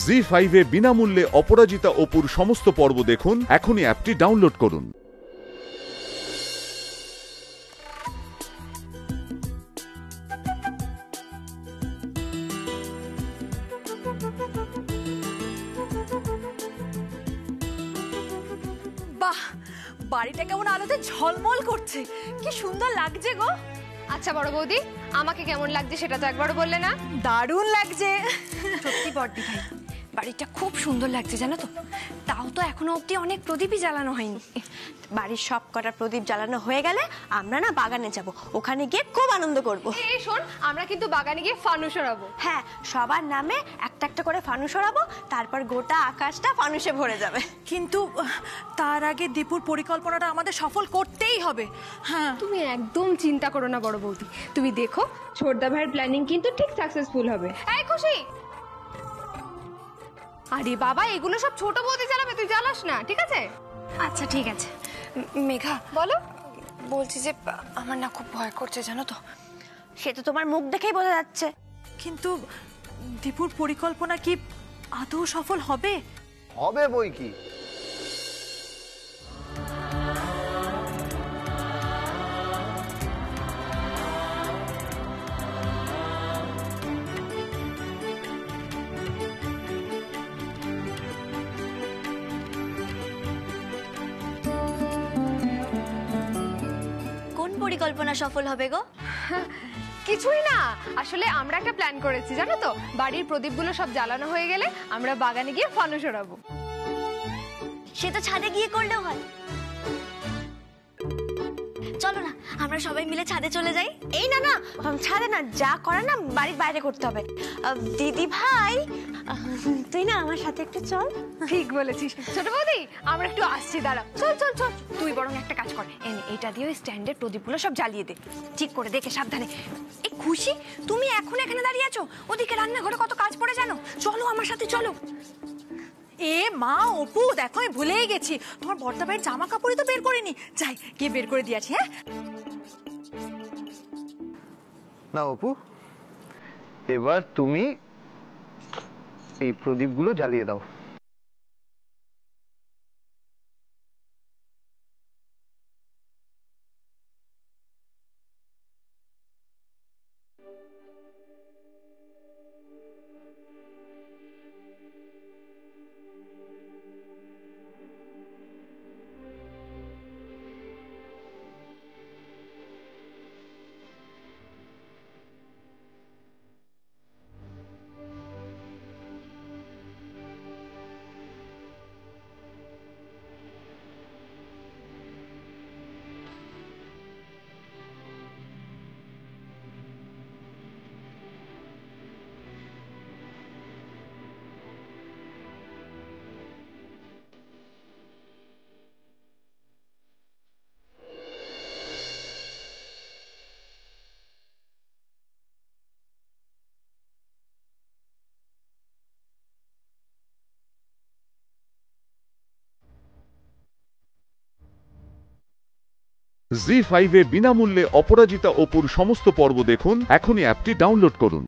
জি5 এ বিনামূল্যে অপরাজিতা অপুর সমস্ত পর্ব দেখুন। এখনই অ্যাপটি ডাউনলোড করুন। বাহ, বাড়িটা কেমন আলোতে ঝলমল করছে, কি সুন্দর লাগছে গো। আচ্ছা বড় বৌদি, আমাকে কেমন লাগছে সেটা তো একবারও বললে না। দারুণ লাগছে। সত্যি বড়দি ভাই, বাড়িটা খুব সুন্দর লাগছে জানো তো। তাও তো এখনো অবধি অনেক প্রদীপই জ্বালানো হয়নি। বাড়ির সব কটা প্রদীপ জ্বালানো হয়ে গেলে আমরা না বাগানে যাব, ওখানে গিয়ে খুব আনন্দ করব। এই শোন, আমরা কিন্তু বাগানে গিয়ে ফানুস ওড়াবো। হ্যাঁ, সবার নামে একটা একটা করে ফানুস ওড়াবো, তারপর গোটা আকাশটা ফানুসে ভরে যাবে। কিন্তু তার আগে দীপুর পরিকল্পনাটা আমাদের সফল করতেই হবে। হ্যাঁ, তুমি একদম চিন্তা করো না বড় বৌদি, তুমি দেখো ছোটদা ভাইয়ের প্ল্যানিং কিন্তু ঠিক সাকসেসফুল হবে। এই খুশি, আরে বাবা এগুলো সব ছোট বৌদি জ্বালাবে, তুই জ্বালাস না, ঠিক আছে? আচ্ছা ঠিক আছে। মেঘা বলো। বলছি যে আমার না খুব ভয় করছে জানো তো। সে তো তোমার মুখ দেখেই বোঝা যাচ্ছে। কিন্তু দীপুর পরিকল্পনা কি আদৌ সফল হবে? হবে বই কি। কোন পরিকল্পনা সফল হবে গো? কিছুই না, আসলে আমরা একটা প্ল্যান করেছি জানো তো। বাড়ির প্রদীপগুলো সব জ্বালানো হয়ে গেলে আমরা বাগানে গিয়ে ফানুস ওড়াবো। সে তো ছাদে গিয়ে করলেও হয়। চলো না আমরা সবাই মিলে ছাদে চলে যাই। এই না না, ছাদে না, যা করে না বাড়ির বাইরে করতে হবে। দিদি ভাই, তুই না আমার সাথে একটু চল। ঠিক বলেছিস ছোট বৌদি, আমরা একটু আসছি, দাঁড়া। চল চল চল, তুই বরং একটা কাজ কর, এটা দিয়ে ওই স্ট্যান্ডের প্রদীপগুলো সব জ্বালিয়ে দে, ঠিক করে দেখে সাবধানে। এই খুশি, তুমি এখন এখানে দাঁড়িয়ে আছো, ওদিকে রান্নাঘরে কত কাজ পড়ে জানো। চলো আমার সাথে চলো। এ মা, অপু দেখো আমি ভুলেই গেছি, তোমার বর্দা ভাইয়ের জামা কাপড়ই তো বের করিনি। যাই গিয়ে বের করে দিয়েছি। হ্যাঁ না অপু, এবার তুমি এই প্রদীপগুলো জ্বালিয়ে দাও। জি5 এ বিনামূল্যে অপরাজিতা অপুর সমস্ত পর্ব দেখুন। এখনই অ্যাপটি ডাউনলোড করুন।